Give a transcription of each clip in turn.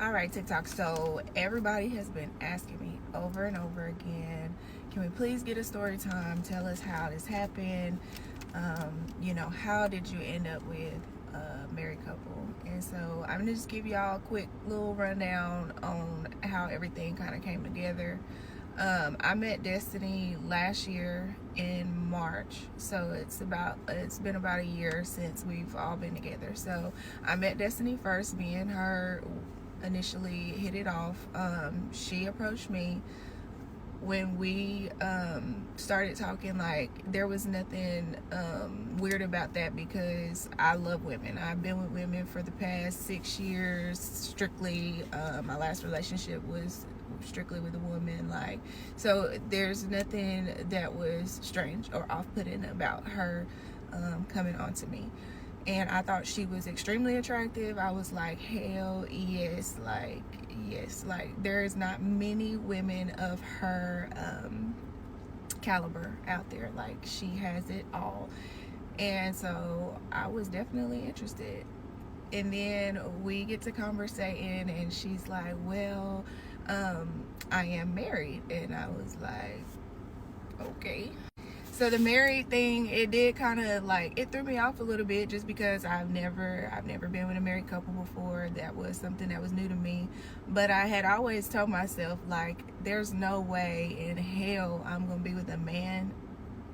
All right, TikTok. So everybody has been asking me over and over again, can we please get a story time? Tell us how this happened. How did you end up with a married couple? And so I'm gonna just give y'all a quick little rundown on how everything kind of came together. I met Destiny last year in March, so it's been about a year since we've all been together. So I met Destiny first. Me and her initially hit it off. She approached me. When we started talking, like, there was nothing weird about that because I love women. I've been with women for the past 6 years strictly. My last relationship was strictly with a woman, like, so there's nothing that was strange or off-putting about her coming on to me. And I thought she was extremely attractive. I was like, hell yes, like there is not many women of her caliber out there. Like, she has it all. And so I was definitely interested. And then we get to conversating, and she's like, well, I am married. And I was like, okay. So the married thing, it did kind of, like, it threw me off a little bit, just because I've never been with a married couple before. That was something that was new to me. But I had always told myself, like, there's no way in hell I'm gonna be with a man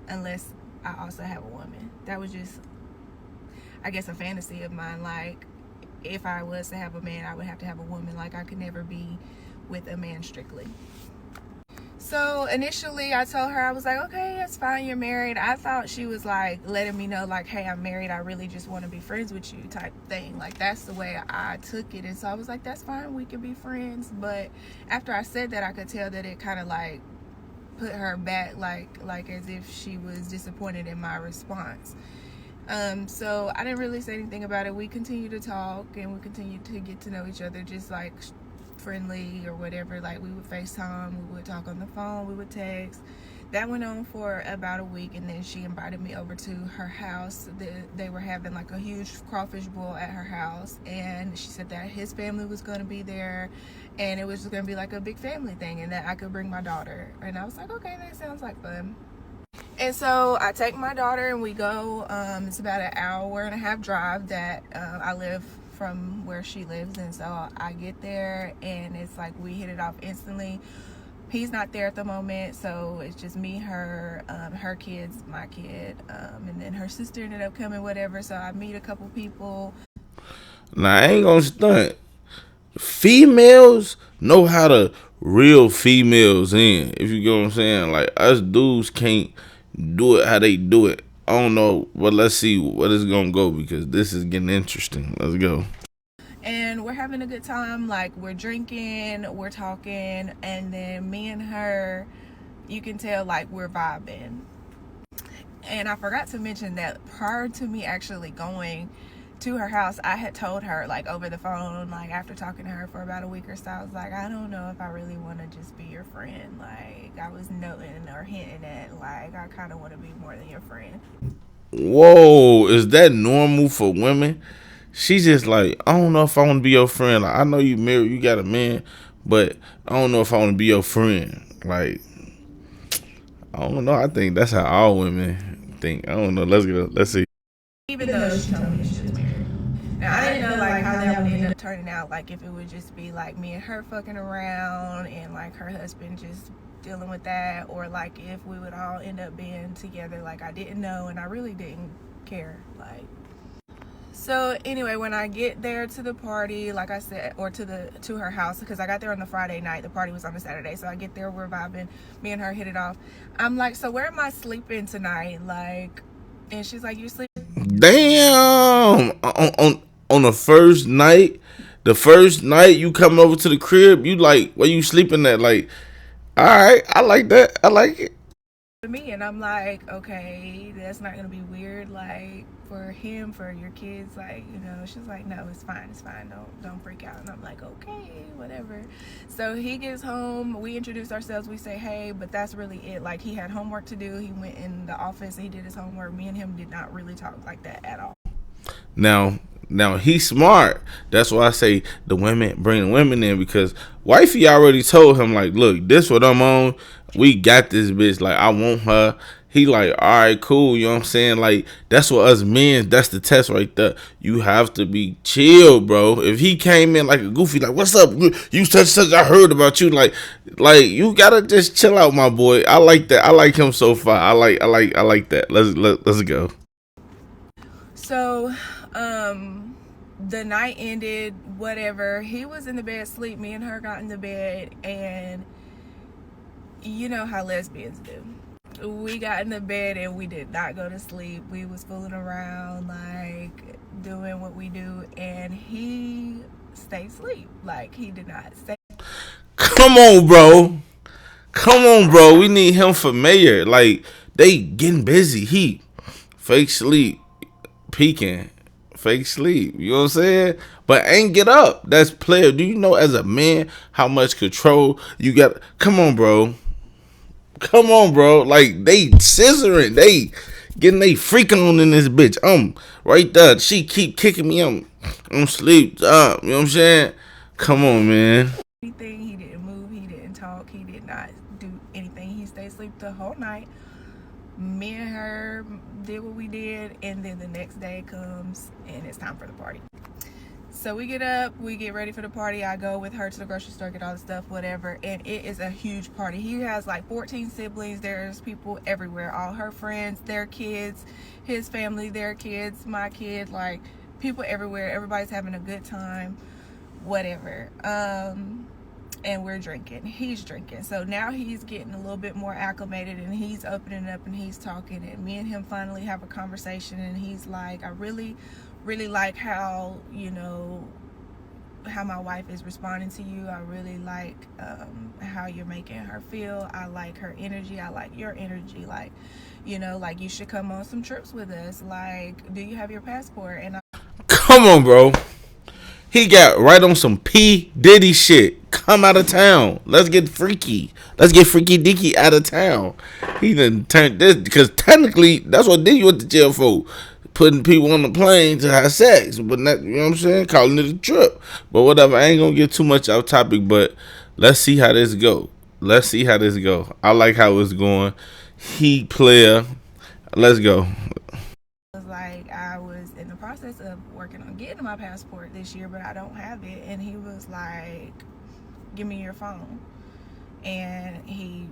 unless I also have a woman. That was just, I guess, a fantasy of mine. Like, if I was to have a man, I would have to have a woman. Like, I could never be with a man strictly. So initially I told her, I was like, okay, it's fine, you're married. I thought she was like letting me know, like, hey, I'm married, I really just want to be friends with you type thing. Like, that's the way I took it. And so I was like, that's fine, we can be friends. But after I said that, I could tell that it kind of like put her back, like as if she was disappointed in my response. So I didn't really say anything about it. We continued to talk, and we continued to get to know each other, just like friendly or whatever. Like, we would FaceTime, we would talk on the phone, we would text. That went on for about a week, and then she invited me over to her house. They were having like a huge crawfish boil at her house, and she said that his family was going to be there, and it was just going to be like a big family thing, and that I could bring my daughter. And I was like, okay, that sounds like fun. And so I take my daughter, and we go. It's about an hour and a half drive that I live from where she lives. And so I get there, and it's like we hit it off instantly. He's not there at the moment, so it's just me, her, her kids, my kid, and then her sister ended up coming, whatever. So I meet a couple people. Now, I ain't gonna stunt. Females know how to reel females in, if you get what I'm saying. Like, us dudes can't do it how they do it. I don't know, but let's see what it's gonna go, because this is getting interesting. Let's go. And we're having a good time. Like, we're drinking, we're talking, and then me and her, you can tell, like, we're vibing. And I forgot to mention that prior to me actually going to her house, I had told her, like, over the phone, like, after talking to her for about a week or so, I was like, I don't know if I really want to just be your friend. Like, I was noting or hinting at, like, I kind of want to be more than your friend. Whoa, is that normal for women? She's just like, I don't know if I want to be your friend. Like, I know you married, you got a man, but I don't know if I want to be your friend. Like, I don't know. I think that's how all women think. I don't know. Let's go. Let's see. Even though she told me she was married. Now, I didn't know, like, how that would end up turning out. Like, if it would just be, like, me and her fucking around, and, like, her husband just dealing with that, or, like, if we would all end up being together. Like, I didn't know, and I really didn't care. Like, so anyway, when I get there to the party, like I said, or to her house, because I got there on the Friday night, the party was on the Saturday. So I get there, we're vibing, me and her hit it off. I'm like, so where am I sleeping tonight? Like, and she's like, you sleep. Damn. On the first night you come over to the crib, you like, where you sleeping at? Like, all right, I like that. I like it. Me, and I'm like, okay, that's not gonna be weird, like, for him, for your kids, like, she's like, no, it's fine, don't freak out. And I'm like, okay, whatever. So he gets home, we introduce ourselves, we say hey, but that's really it. Like, he had homework to do, he went in the office, he did his homework. Me and him did not really talk like that at all. Now, Now he's smart. That's why I say the women bring the women in, because wifey already told him like, look, this what I'm on. We got this bitch. Like, I want her. He like, all right, cool. You know what I'm saying? Like, that's what us men. That's the test right there. You have to be chill, bro. If he came in like a goofy, like, what's up? You such. I heard about you. Like you gotta just chill out, my boy. I like that. I like him so far. I like that. Let's go. So, the night ended, whatever. He was in the bed asleep. Me and her got in the bed, and you know how lesbians do. We got in the bed and we did not go to sleep. We was fooling around, like doing what we do, and he stayed asleep. Like, he did not stay. Come on, bro. Come on, bro. We need him for mayor. Like, they getting busy. He fake sleep, peeking, fake sleep. You know what I'm saying? But ain't get up. That's player. Do you know as a man how much control you got? Come on, bro. Come on, bro. Like, they scissoring. They getting they freaking on in this bitch. Right there. She keep kicking me. I'm sleep. You know what I'm saying? Come on, man. Anything. He didn't move. He didn't talk. He did not do anything. He stayed asleep the whole night. Me and her did what we did, and then the next day comes and it's time for the party. So we get up, we get ready for the party. I go with her to the grocery store, get all the stuff, whatever, and it is a huge party. He has like 14 siblings. There's people everywhere, all her friends, their kids, his family, their kids, my kid, like people everywhere. Everybody's having a good time, whatever. And we're drinking. He's drinking. So now he's getting a little bit more acclimated, and he's opening up and he's talking, and me and him finally have a conversation, and he's like, I really like how, you know, how my wife is responding to you. I really like how you're making her feel. I like her energy. I like your energy. Like, you know, like, you should come on some trips with us. Like, do you have your passport? And come on, bro. He got right on some P. Diddy shit. Come out of town. Let's get freaky. Let's get freaky dicky out of town. He done turned this, because technically that's what Diddy went to jail for. Putting people on the plane to have sex. But not, you know what I'm saying? Calling it a trip. But whatever. I ain't gonna get too much off topic, but let's see how this go. Let's see how this go. I like how it's going. He player. Let's go. like, I was in the process of working on getting my passport this year, but I don't have it. And he was like, give me your phone. And he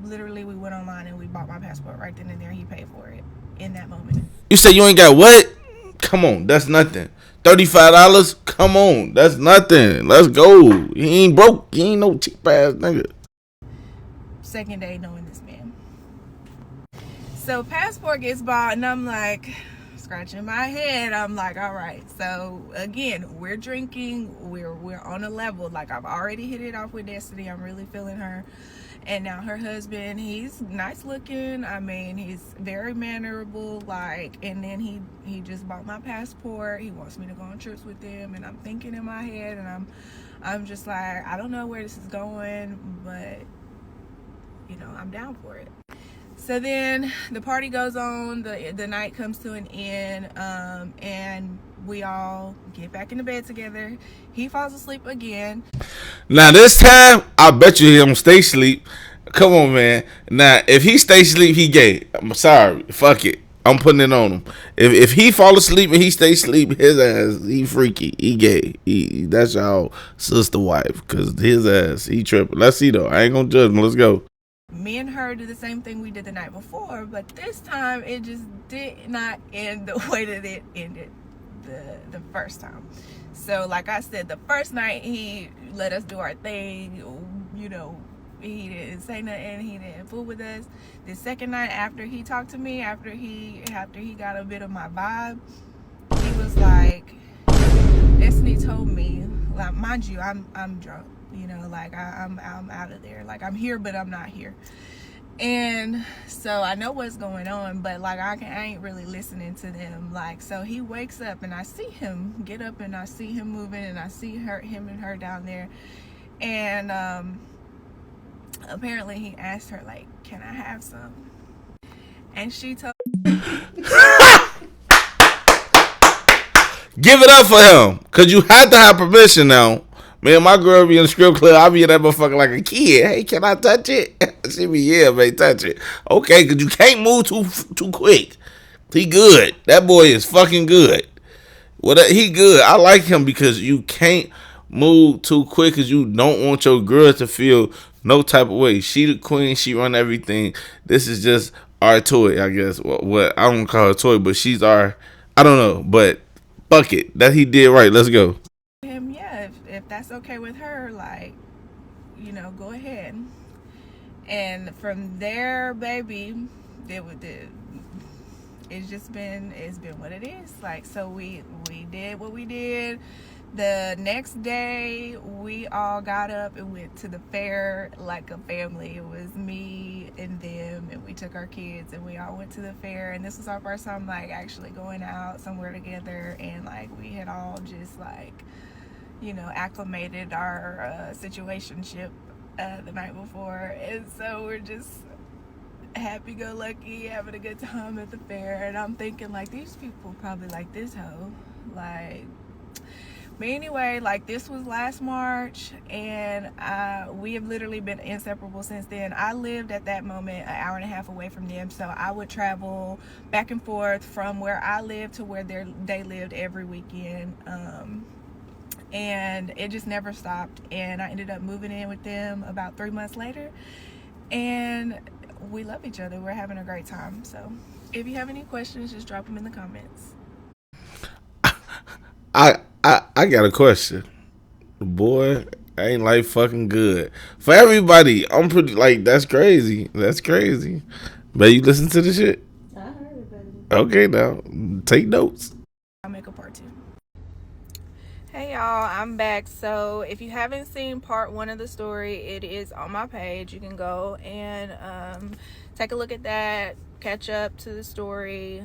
literally, we went online and we bought my passport right then and there. He paid for it in that moment. You say you ain't got what? Come on, that's nothing. $35? Come on, that's nothing. Let's go. He ain't broke. He ain't no cheap ass nigga. Second day knowing this man. So passport gets bought, and I'm like, scratching my head. I'm like, all right. So again, we're drinking. We're on a level. Like, I've already hit it off with Destiny. I'm really feeling her. And now her husband, he's nice looking. I mean, he's very mannerable. Like, and then he just bought my passport. He wants me to go on trips with him, and I'm thinking in my head, and I'm just like, I don't know where this is going, but you know, I'm down for it. So then the party goes on, the night comes to an end, and we all get back in the bed together. He falls asleep again. Now this time, I bet you he don't stay asleep. Come on, man. Now, if he stay asleep, he gay. I'm sorry. Fuck it. I'm putting it on him. If he fall asleep and he stay asleep, his ass, he freaky. He gay. That's y'all sister wife. Because his ass, he tripping. Let's see, though. I ain't going to judge him. Let's go. Me and her did the same thing we did the night before, but this time it just did not end the way that it ended the first time. So like I said, the first night he let us do our thing, you know, he didn't say nothing, he didn't fool with us. The second night, after he talked to me, after he got a bit of my vibe, he was like, Destiny told me, like, mind you, I'm drunk. You know, like, I'm out of there. Like, I'm here, but I'm not here. And so I know what's going on, but like, I ain't really listening to them. Like, so he wakes up and I see him get up and I see him moving and I see him and her down there. And apparently he asked her, like, can I have some? And she told Give it up for him. Because you had to have permission now. Man, my girl be in the strip club. I be in that motherfucker like a kid. Hey, can I touch it? She be, yeah, man, touch it. Okay, because you can't move too quick. He good. That boy is fucking good. Well, he good. I like him because you can't move too quick because you don't want your girl to feel no type of way. She the queen. She run everything. This is just our toy, I guess. What I don't call her toy, but she's our. I don't know, but fuck it. That he did right. Let's go. Him, yeah, if that's okay with her, like, go ahead. And from there, baby, it's been what it is. Like, so we did what we did. The next day, we all got up and went to the fair like a family. It was me and them, and we took our kids and we all went to the fair. And this was our first time like actually going out somewhere together, and like we had all just like acclimated our situationship the night before, and so we're just happy-go-lucky, having a good time at the fair. And I'm thinking like, these people probably like this hoe, like. But anyway, like, this was last March, and we have literally been inseparable since then. I lived at that moment an hour and a half away from them, so I would travel back and forth from where I lived to where they lived every weekend, and it just never stopped. And I ended up moving in with them about 3 months later, and we love each other. We're having a great time. So if you have any questions, just drop them in the comments. I got a question. Boy, ain't like fucking good. For everybody, I'm pretty like that's crazy. That's crazy. But you listen to the shit? I heard it, baby. Okay, now take notes. I'll make a part 2. Hey y'all, I'm back. So if you haven't seen part 1 of the story, it is on my page. You can go and take a look at that, catch up to the story.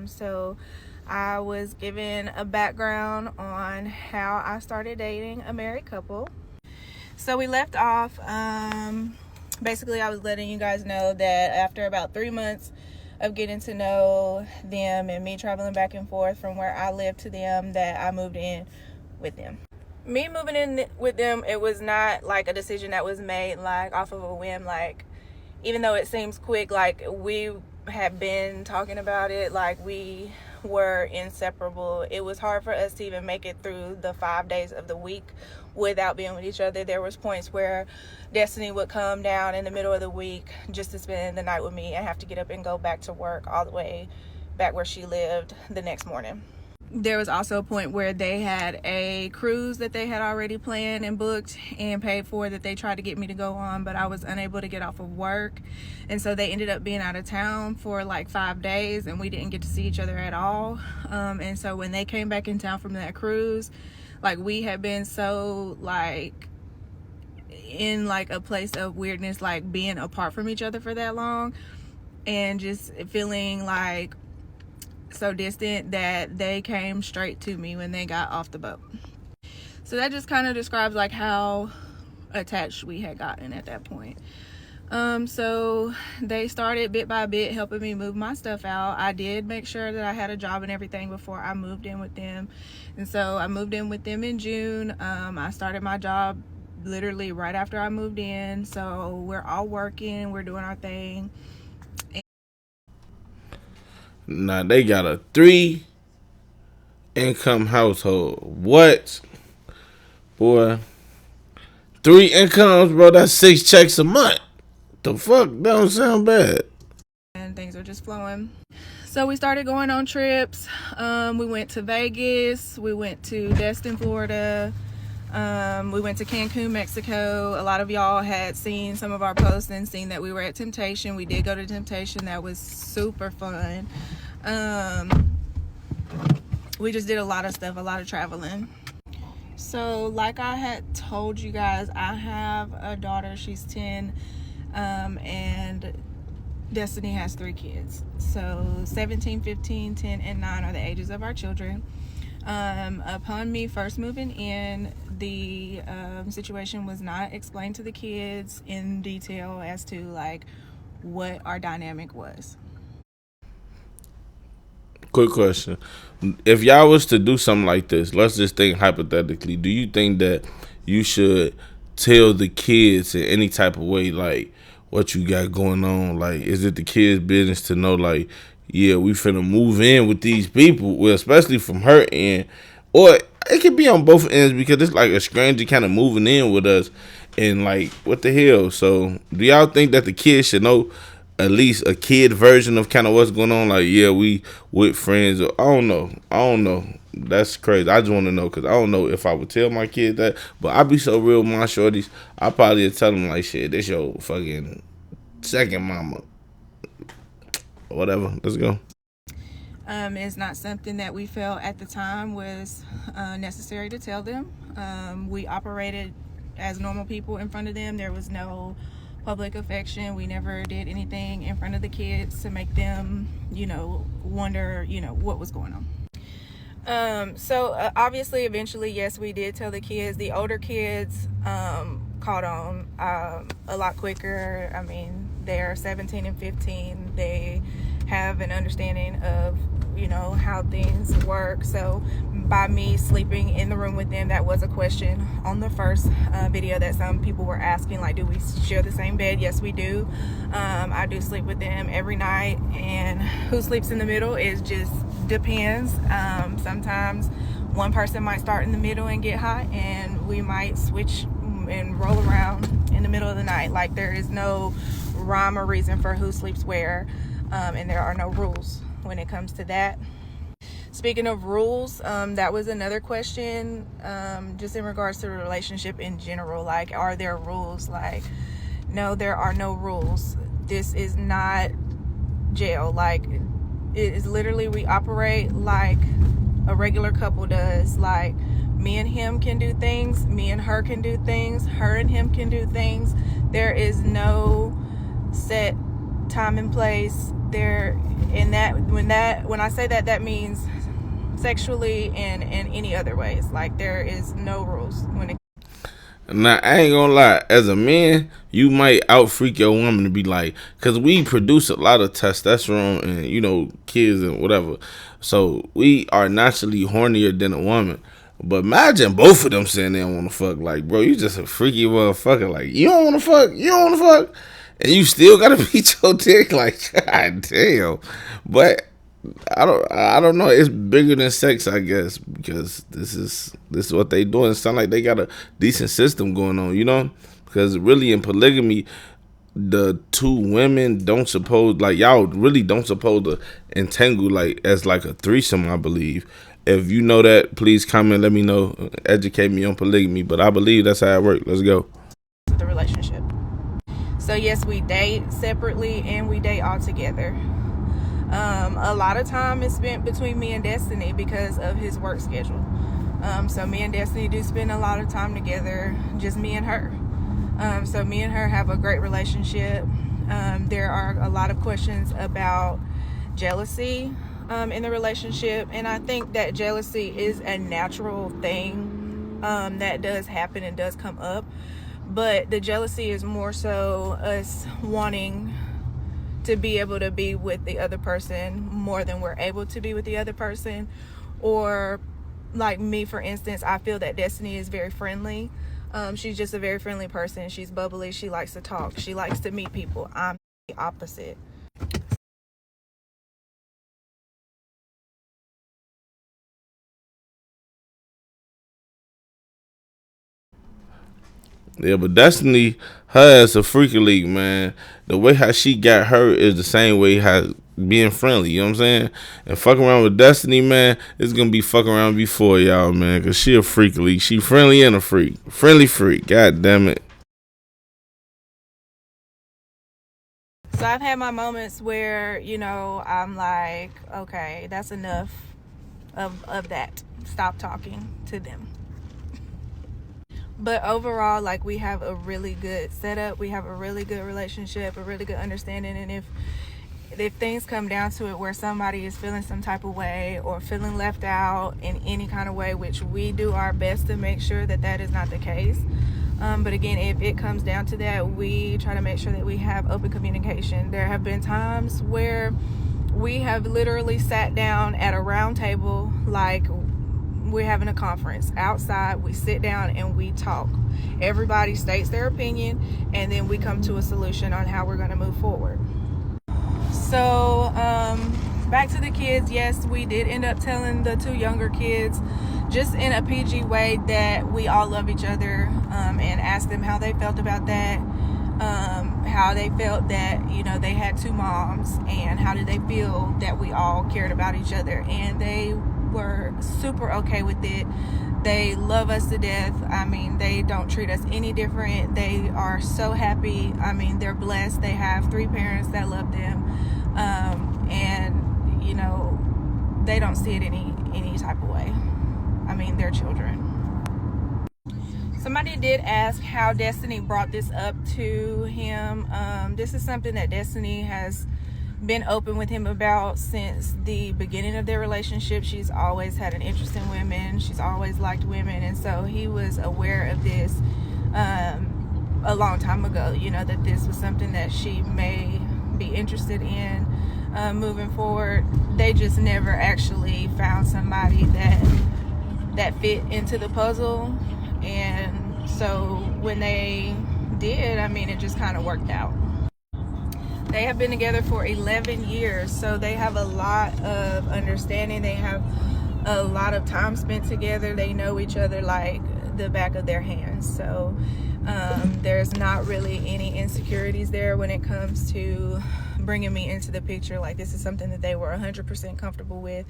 So I was given a background on how I started dating a married couple. So we left off, basically I was letting you guys know that after about 3 months of getting to know them and me traveling back and forth from where I lived to them, that I moved in with them. Me moving in with them, it was not like a decision that was made like off of a whim. Like, even though it seems quick, like we had been talking about it, like we were inseparable. It was hard for us to even make it through the 5 days of the week without being with each other. There was points where Destiny would come down in the middle of the week just to spend the night with me and have to get up and go back to work all the way back where she lived the next morning. There was also a point where they had a cruise that they had already planned and booked and paid for that they tried to get me to go on, but I was unable to get off of work. And so they ended up being out of town for like 5 days, and we didn't get to see each other at all. And so when they came back in town from that cruise, like, we had been so like in like a place of weirdness, like being apart from each other for that long and just feeling like so distant, that they came straight to me when they got off the boat. So that just kind of describes like how attached we had gotten at that point. So they started bit by bit helping me move my stuff out. I did make sure that I had a job and everything before I moved in with them. And so I moved in with them in June. I started my job literally right after I moved in. So we're all working, we're doing our thing. Now they got a 3 income household. What? Boy. 3 incomes, bro. That's 6 checks a month. The fuck? That don't sound bad. And things are just flowing. So we started going on trips. We went to Vegas. We went to Destin, Florida. We went to Cancun, Mexico. A lot of y'all had seen some of our posts and seen that we were at Temptation. We did go to Temptation. That was super fun. We just did a lot of stuff, a lot of traveling. So like I had told you guys, I have a daughter. She's 10, and Destiny has 3 kids. So 17, 15, 10, and 9 are the ages of our children. Upon me first moving in, the situation was not explained to the kids in detail as to like what our dynamic was. Quick question. If y'all was to do something like this, let's just think hypothetically, do you think that you should tell the kids in any type of way, like, what you got going on? Like, is it the kids' business to know, like, yeah, we finna move in with these people, well, especially from her end, or it could be on both ends because it's like a stranger kind of moving in with us, and like, what the hell? So, do y'all think that the kids should know at least a kid version of kind of what's going on? Like, yeah, we with friends, or I don't know. That's crazy. I just want to know because I don't know if I would tell my kid that, but I be so real with my shorties. I probably would tell them like, shit, this your fucking second mama, whatever. Let's go. It's not something that we felt at the time was necessary to tell them. We operated as normal people in front of them. There was no public affection. We never did anything in front of the kids to make them, wonder, what was going on. So obviously, eventually, yes, we did tell the kids. The older kids caught on a lot quicker. I mean, they're 17 and 15. They have an understanding of how things work. So by me sleeping in the room with them, that was a question on the first video that some people were asking, like, do we share the same bed? Yes, we do. I do sleep with them every night, and who sleeps in the middle is just depends. Sometimes one person might start in the middle and get hot, and we might switch and roll around in the middle of the night. Like, there is no rhyme or reason for who sleeps where, and there are no rules when it comes to that. Speaking of rules, that was another question, just in regards to the relationship in general. Like, are there rules? Like, no, there are no rules. This is not jail. Like, it is literally, we operate like a regular couple does. Like, me and him can do things, me and her can do things, her and him can do things. There is no set time and place there. In that, when I say that, that means sexually and in any other ways. Like, there is no rules when it. Now, I ain't gonna lie, as a man, you might out freak your woman to be like, because we produce a lot of testosterone and, kids and whatever. So we are naturally hornier than a woman. But imagine both of them saying they don't want to fuck. Like, bro, you just a freaky motherfucker. Like, you don't want to fuck, and you still gotta beat your dick. Like, god damn. But I don't know. It's bigger than sex, I guess, because this is what they doing. It sound like they got a decent system going on, because really in polygamy, the two women don't suppose, like, y'all really don't suppose to entangle like as like a threesome, I believe. If you know that, please comment, let me know, educate me on polygamy, but I believe that's how it works. Let's go. The relationship. So yes, we date separately and we date all together. A lot of time is spent between me and Destiny because of his work schedule. So me and Destiny do spend a lot of time together, just me and her. So me and her have a great relationship. There are a lot of questions about jealousy in the relationship, and I think that jealousy is a natural thing that does happen and does come up. But the jealousy is more so us wanting to be able to be with the other person more than we're able to be with the other person. Or like me, for instance, I feel that Destiny is very friendly. She's just a very friendly person. She's bubbly. She likes to talk. She likes to meet people. I'm the opposite. Yeah, but Destiny, her as a freaky league, man. The way how she got her is the same way how being friendly, you know what I'm saying? And fucking around with Destiny, man, it's gonna be fucking around before y'all, man, because she a freaky league. She friendly and a freak. Friendly freak, god damn it. So I've had my moments where, I'm like, okay, that's enough of that. Stop talking to them. But overall, like, we have a really good setup. We have a really good relationship, a really good understanding. And if things come down to it where somebody is feeling some type of way or feeling left out in any kind of way, which we do our best to make sure that that is not the case. But again, if it comes down to that, we try to make sure that we have open communication. There have been times where We have literally sat down at a round table like we're having a conference outside. We sit down and we talk. Everybody states their opinion, and then we come to a solution on how we're going to move forward. So back to the kids. Yes, we did end up telling the 2 younger kids, just in a PG way, that we all love each other, and asked them how they felt about that, how they felt that, you know, they had 2 moms, and how did they feel that we all cared about each other. And they were super okay with it. They love us to death. I mean, they don't treat us any different. They are so happy. I mean, they're blessed. They have 3 parents that love them, and you know, they don't see it any type of way. I mean, they're children. Somebody did ask how Destiny brought this up to him. This is something that Destiny has been open with him about since the beginning of their relationship. She's always had an interest in women. She's always liked women. And so he was aware of this a long time ago, you know, that this was something that she may be interested in moving forward. They just never actually found somebody that fit into the puzzle. And so when they did, I mean, it just kind of worked out. They have been together for 11 years, so they have a lot of understanding. They have a lot of time spent together. They know each other like the back of their hands. So there's not really any insecurities there when it comes to bringing me into the picture. Like, this is something that they were 100% comfortable with.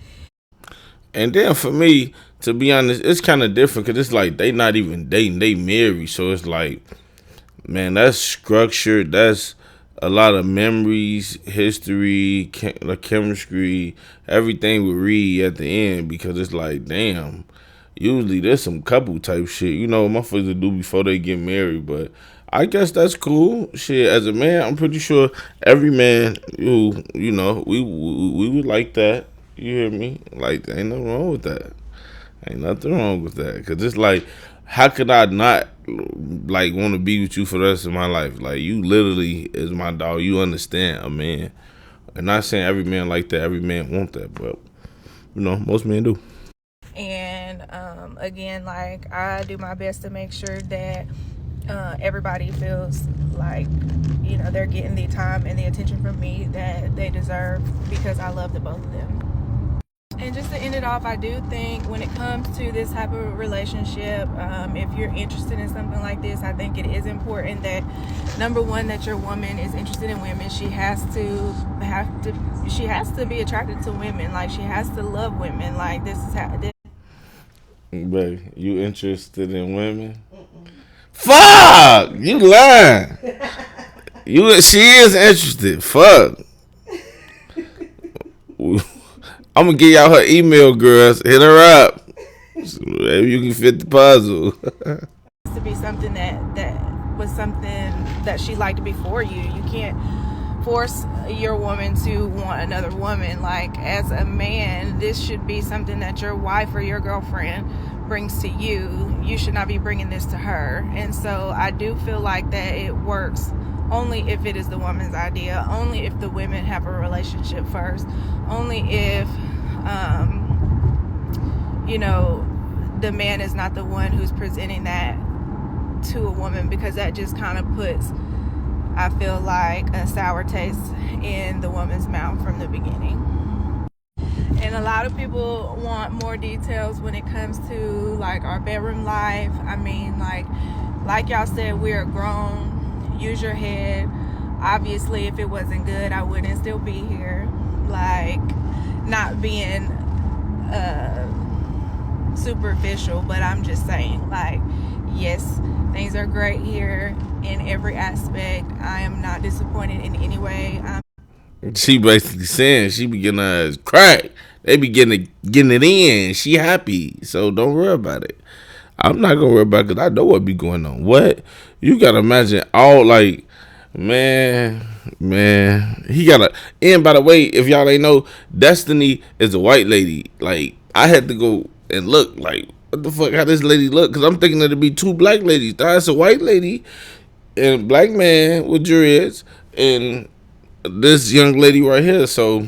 And then for me, to be honest, it's kind of different because it's like they not even dating, they married. So it's like, man, that's structured. That's a lot of memories, history, chemistry, everything we read at the end, because it's like, damn, usually there's some couple type shit, you know, motherfuckers do before they get married. But I guess that's cool. Shit, as a man, I'm pretty sure every man who, you know, we would like that. You hear me? Like, ain't nothing wrong with that. Ain't nothing wrong with that. Because it's like, how could I not, like, want to be with you for the rest of my life? Like, you literally is my dog. You understand a man. I'm not saying every man like that. Every man want that. But, you know, most men do. And, again, like, I do my best to make sure that everybody feels like, you know, they're getting the time and the attention from me that they deserve, because I love the both of them. And just to end it off, I do think when it comes to this type of relationship, if you're interested in something like this, I think it is important that, number one, that your woman is interested in women. She has to be attracted to women. Like, she has to love women. Like, this is how. Baby, you interested in women? Fuck! You lying. She is interested. Fuck. I'm gonna give y'all her email, girls. Hit her up. So maybe you can fit the puzzle. To be something that was something that she liked before you. You can't force your woman to want another woman. Like, as a man, this should be something that your wife or your girlfriend brings to you. You should not be bringing this to her. And so I do feel like that it works only if it is the woman's idea, only if the women have a relationship first, only if you know, the man is not the one who's presenting that to a woman, because that just kind of puts, I feel like, a sour taste in the woman's mouth from the beginning. And a lot of people want more details when it comes to, like, our bedroom life. I mean, like y'all said, we're grown. Use your head. Obviously, if it wasn't good, I wouldn't still be here. Like, not being superficial, but I'm just saying, like, yes, things are great here in every aspect. I am not disappointed in any way. She basically saying she be getting her ass cracked. They be getting it in. She happy, so don't worry about it. I'm not gonna worry about it because I know what be going on. What? You gotta imagine all, like, man. He gotta. And by the way, if y'all ain't know, Destiny is a white lady. Like, I had to go and look, like, what the fuck, how this lady look? Because I'm thinking that it'd be 2 black ladies. That's a white lady and a black man with dreads, and this young lady right here. So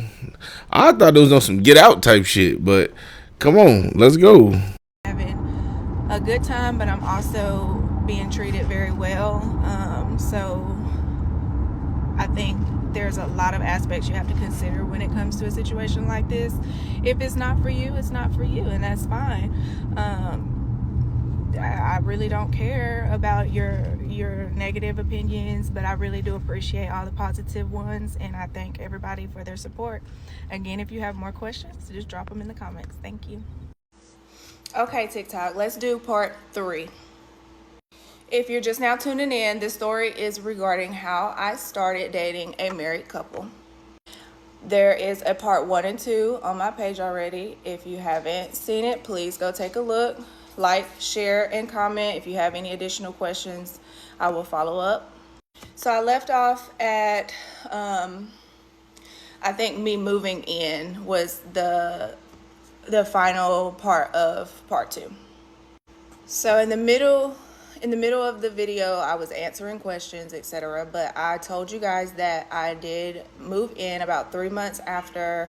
I thought it was on some get out type shit, but come on, let's go. Having a good time, but I'm also being treated very well. So I think there's a lot of aspects you have to consider when it comes to a situation like this. If it's not for you, it's not for you, and that's fine. I really don't care about your negative opinions, but I really do appreciate all the positive ones, and I thank everybody for their support. Again, if you have more questions, just drop them in the comments. Thank you. Okay, TikTok, let's do part 3. If you're just now tuning in, this story is regarding how I started dating a married couple. There is a part 1 and 2 on my page already. If you haven't seen it, please go take a look. Like, share, and comment. If you have any additional questions, I will follow up. So I left off at, I think me moving in was the final part of part 2. So in the middle of the video, I was answering questions, etc. But I told you guys that I did move in about 3 months after